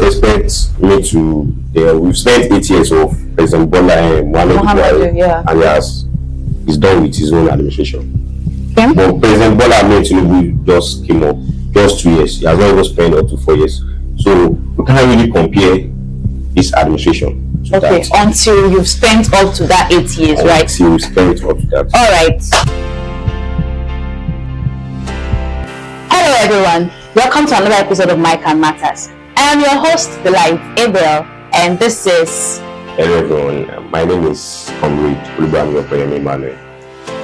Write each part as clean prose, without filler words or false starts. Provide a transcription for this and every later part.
as expect me to, we've spent 8 years of President Bola and Muhammad Buhari, yeah. and he's done with his own administration. Okay. But President Bola Tinibu just came up just 2 years. He has not even spent up to 4 years. So we can't really compare this administration to okay, that. Until you've spent up to that 8 years, right? Until we spent up to that. All right. Hello, everyone. Welcome to another episode of Mike and Matters. I am your host, Delight Abel, and this is. Hello, everyone. My name is Comrade Emmanuel.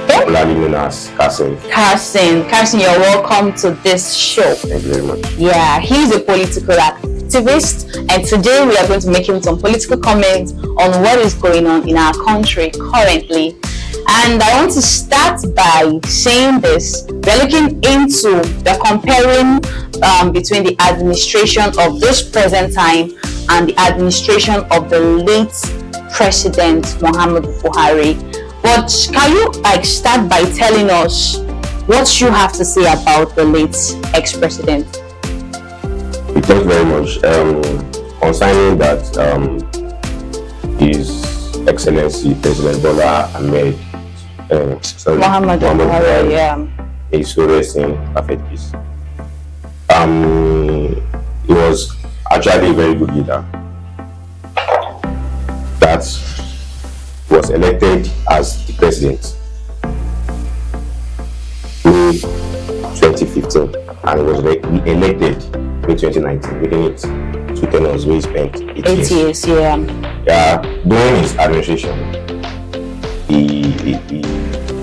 Popularly known as Carson. Carson, you're welcome to this show. Thank you very much. Yeah, he's a political activist, and today we are going to make him some political comments on what is going on in our country currently. And I want to start by saying this. We're looking into the comparing between the administration of this present time and the administration of the late President Muhammad Buhari. But can you start by telling us what you have to say about the late ex-president? Thank you very much. Concerning that, His Excellency President Bola Muhammad Buhari, yeah. Is so rest in perfect peace. He was actually a very good leader that was elected as the president in 2015 and was elected in 2019, within it 2 tenures where he spent 8 years. Yeah. During his administration,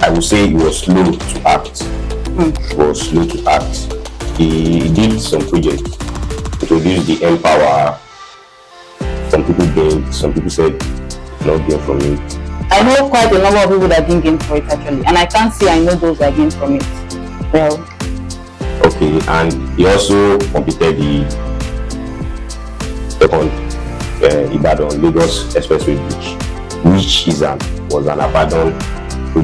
I would say he was slow to act. He did some projects, introduced the Empower. Some people gained, some people said not gain from it. I know quite a number of people that didn't gain from it actually, and I can't say I know those that gained from it. Well, okay, and he also completed the second Ibadan Lagos Expressway Bridge, which was an abandoned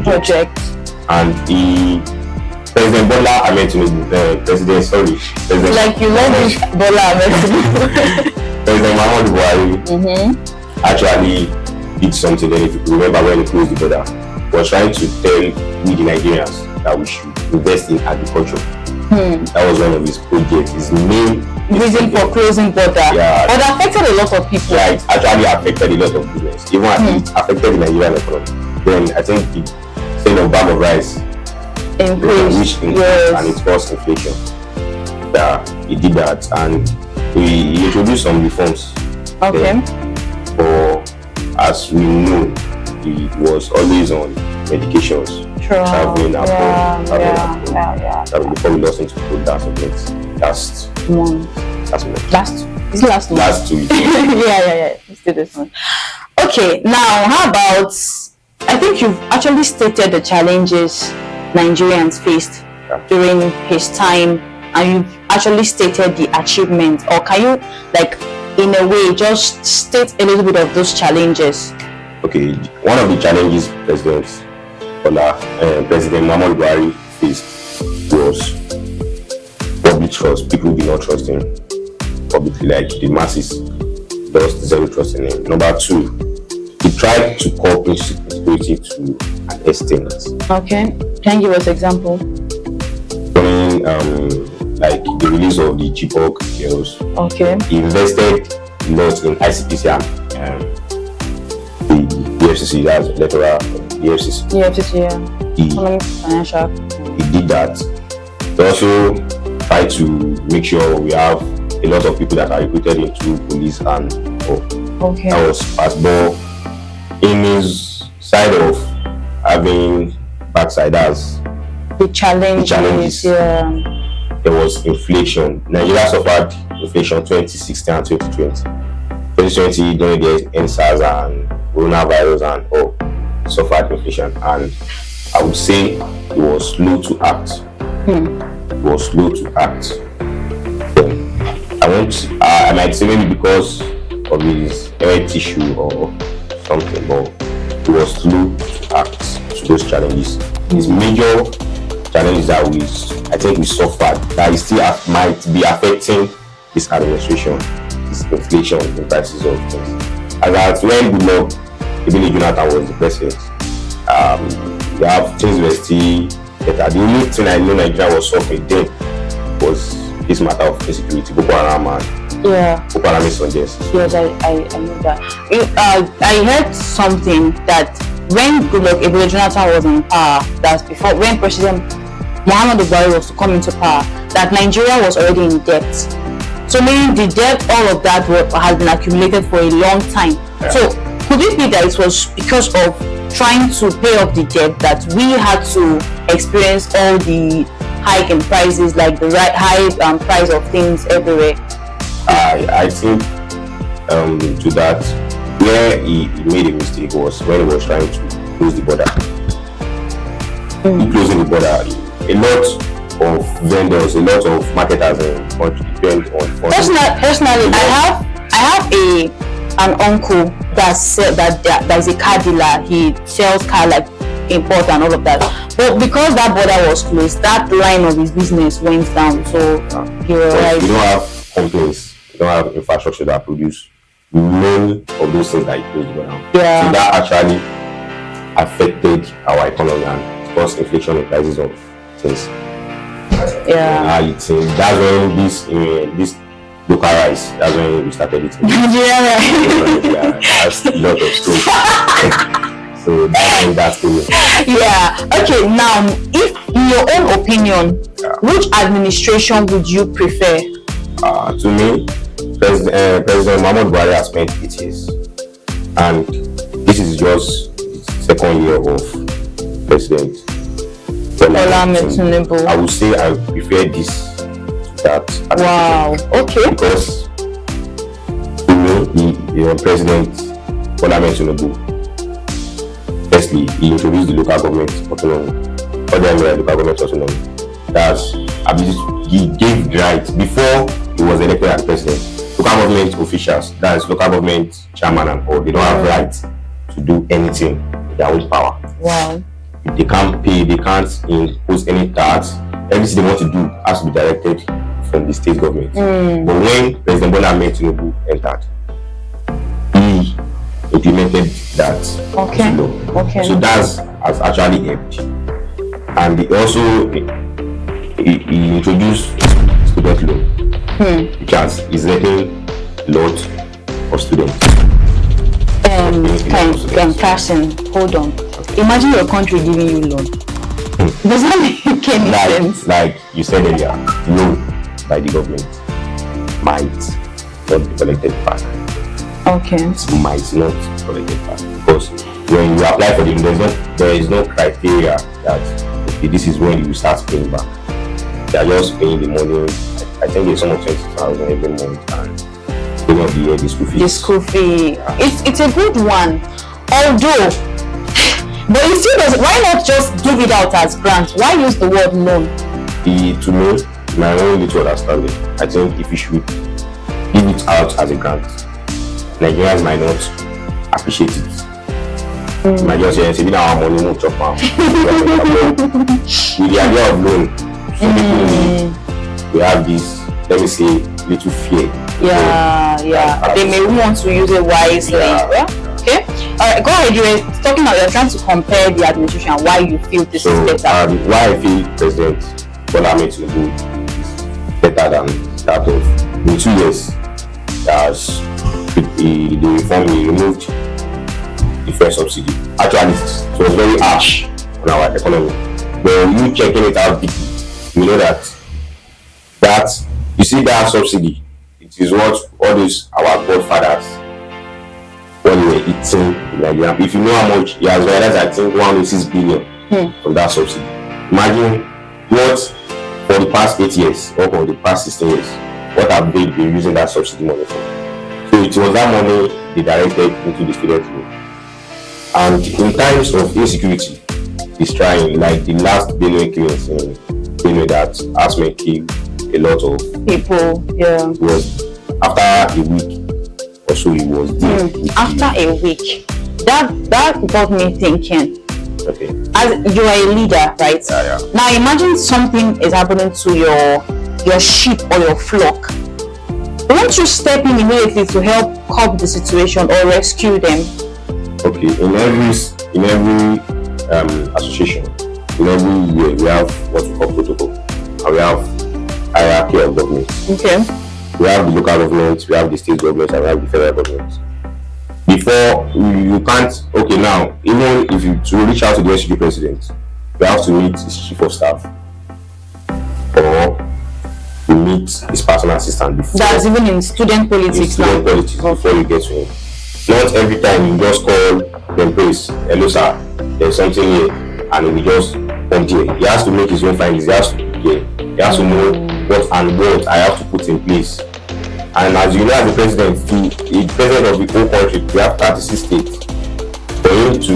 project. And President Bola Tinubu, President. Like you love this Bola Tinubu. President Muhammad Buhari actually did something. Then, if you remember when he closed the border, he was trying to tell we the Nigerians that we should invest in agriculture. That was one of his projects. His main reason for closing border. Yeah. But it affected a lot of people. Yeah, it actually affected a lot of business. Even it affected the Nigerian economy. Then I think the sale of bag of rice increased, and it caused inflation. Yeah, he did that, and he introduced some reforms. Okay. But as we know, he was always on medications, traveling abroad. Before we lost into food, that's last two weeks. yeah. Let's do this one. Okay, now how about, I think you've actually stated the challenges Nigerians faced during his time, and you've actually stated the achievements. Or can you, in a way, just state a little bit of those challenges? Okay, one of the challenges President Muhammad Buhari faced was public trust. People did not trust him publicly, like the masses lost zero trust in him. Number 2, he tried to curb insecurity to an extent. Okay. Can you give us an example? During like the release of the Chibok girls. Okay. He invested a lot in ICPC and the EFCC, that's electoral EFCC. EFCC, yeah. Financial. He did that. He also tried to make sure we have a lot of people that are recruited into police and okay. That was fast. But in his side of having backsiders, the challenges, yeah. There was inflation. Nigeria suffered inflation 2016 and 2020. 2020 during the NSAS and coronavirus and suffered inflation, and I would say he was slow to act. I might say maybe because of his health issue or something, but he was slow to act to those challenges. His major challenges that I think we suffered, that he still might be affecting this administration, is inflation in prices of things. As at when Goodluck, even Jonathan was the president, they have things were still better. The only thing I know Nigeria was suffering then was this matter of insecurity, Boko Haram and Boko Haram insurgents. Yes, I know that. I heard something that when Goodluck Ebele Jonathan was in power, that's before when President Muhammadu Buhari was to come into power, that Nigeria was already in debt. So meaning the debt, all of that has been accumulated for a long time. Yeah. So could it be that it was because of trying to pay off the debt that we had to experience all the hike in prices, like the high price of things everywhere? I think to that, where he made a mistake was when he was trying to close the border. He closing the border, a lot of vendors, a lot of marketers depend on. Personally, I have an uncle that said that's a car dealer. He sells car like import and all of that. But because that border was closed, that line of his business went down. So he realized you don't have companies, you don't have infrastructure that produce none of those things that you closed down. Yeah. So that actually affected our economy and caused inflation in prices of things. Yeah. That's when this local rice, that's when we started eating. Yeah. That's a lot of stuff. So that's the Yeah. Okay. Now, if in your own opinion, which administration would you prefer? To me, President Muhammadu Buhari has spent 8 years, and this is just his second year of President Tinibu. I would say I prefer this to that. Wow. Okay. Because to me, the President Tinibu, firstly, he introduced the local government autonomy. Local government autonomy. That's he gave the right before he was elected as president. Local government officials, that's local government chairman and all, they don't have right to do anything with their own power. Wow. They can't pay, they can't impose any tax. Everything they want to do has to be directed from the state government. But when President Tinibu entered, he implemented that law. Okay. So that has actually helped. And he also he introduced student loan, which is helping a lot of students. Carson, hold on. Imagine your country giving you loan. Does that make any sense? Like you said earlier, loan by the government might not be collected back. Okay. It might not be collected back because when you apply for the investment, there is no criteria that okay, this is when you start paying back. They are just paying the money. I think it's almost 20,000 every month, and paying of the year the school fee. The school fee. It's a good one, although. But it still doesn't. Why not just give it out as grant? Why use the word loan? To me, my own little understanding, I think if you should give it out as a grant, Nigerians might not appreciate it. Might just say, "Maybe our money won't chop out." With the idea of loan, some people we have this, let me say, little fear. Yeah. They may want to use it wisely. Yeah. Okay. Alright, go ahead. You're trying to compare the administration and why you feel this is better. Why I feel President Tinibu is better than that of in 2 years. The reform, he removed the first subsidy. Actually, it was very harsh on our economy. But you checking it out deeply, you know that you see that subsidy, it is what all those our godfathers when we were eating in Nigeria. If you know how much he has realized, I think 106 billion from that subsidy. Imagine what for the past 8 years or for the past 16 years, what have they been using that subsidy money for? So it was that money they directed into the student loan. And in times of insecurity, he's trying, like the last Benue killings in Benue that Asme killed a lot of people. Yeah. Was after a week or so he was dead. After a week, that got me thinking. Okay. As you are a leader, right? Yeah. Now imagine something is happening to your sheep or your flock. won't you step in immediately to help curb the situation or rescue them? Okay, in every association, in every year, we have what we call protocol, and we have hierarchy of government. Okay. We have the local government, we have the state government, and we have the federal government. Before you can't, okay, now even if you to reach out to the SUG president, you have to meet his chief of staff or you meet his personal assistant before. That's even in student politics now. Politics before you get to him. Not every time you just call them praise, hello sir, there's something here, and we just come here. He has to make his own findings. He has to he has to know what I have to put in place. And as you know, as the president, the president of the whole country, we have 36 states. For him to do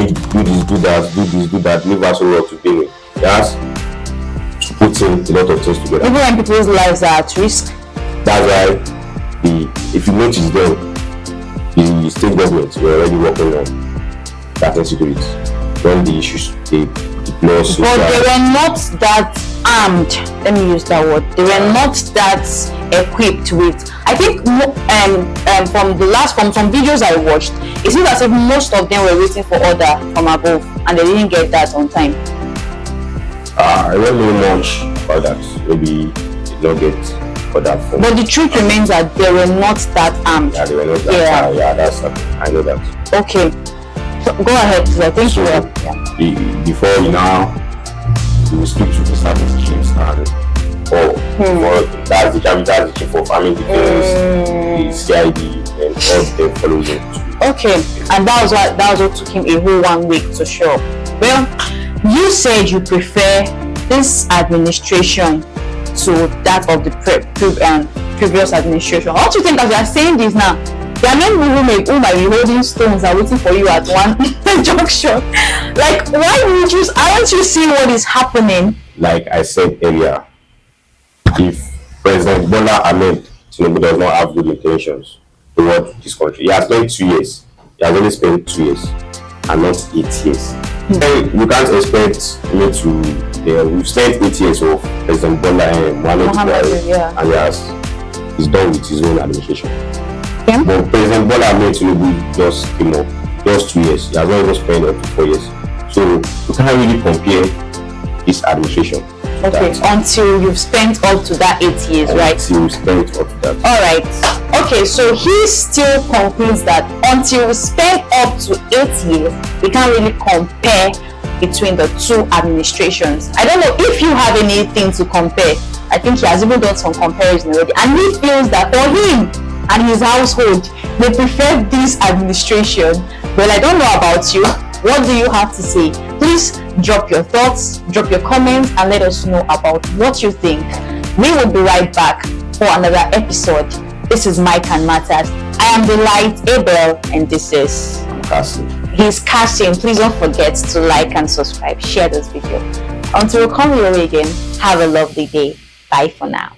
this, do that, do this, do that, leave us all to be with. He has to put in a lot of things together. Even when people's lives are at risk. That's why if you notice them, the state government were already working on that insecurity. When the issues they deploy social. But they were not that armed. Let me use that word. They were not that equipped with. I think from some videos I watched, it seems as if most of them were waiting for order from above, and they didn't get that on time. I don't know much about that. Maybe did not get order from. But the truth remains that they were not that armed. Yeah, they were not that armed. Yeah, that's I know that. Okay. So go ahead, because I think before you speak to the service chiefs and that's the chief of army defense, the CID, and all them follows him. Okay, and that was what took him a whole 1 week to show up. Well, you said you prefer this administration to that of the previous administration. What do you think as you are saying this now? There are many people who might be holding stones and waiting for you at one junction. Like, aren't you seeing what is happening? Like I said earlier, if President Bola Ahmed Tinibu does not have good intentions toward this country, he has spent 2 years. He has only spent 2 years and not 8 years. We can't expect me to. We've spent 8 years of President Bola Mohamed and he's done with his own administration. Yeah. But President Bola Ahmed Tinubu just came up just 2 years. He has not even spent up to 4 years. So you can't really compare his administration. Okay, until you've spent up to that 8 years, right? Until you spent up to that. All right. Okay, so he still concludes that until we spend up to 8 years, we can't really compare between the two administrations. I don't know if you have anything to compare. I think he has even done some comparison already, and he feels that for him and his household, they prefer this administration. Well, I don't know about you. What do you have to say? Please drop your thoughts, drop your comments, and let us know about what you think. We will be right back for another episode. This is Mike and Matters. I am Delight Abel, and this is Cassie. He's Cassie. Please don't forget to like and subscribe. Share this video. Until we come your way again, have a lovely day. Bye for now.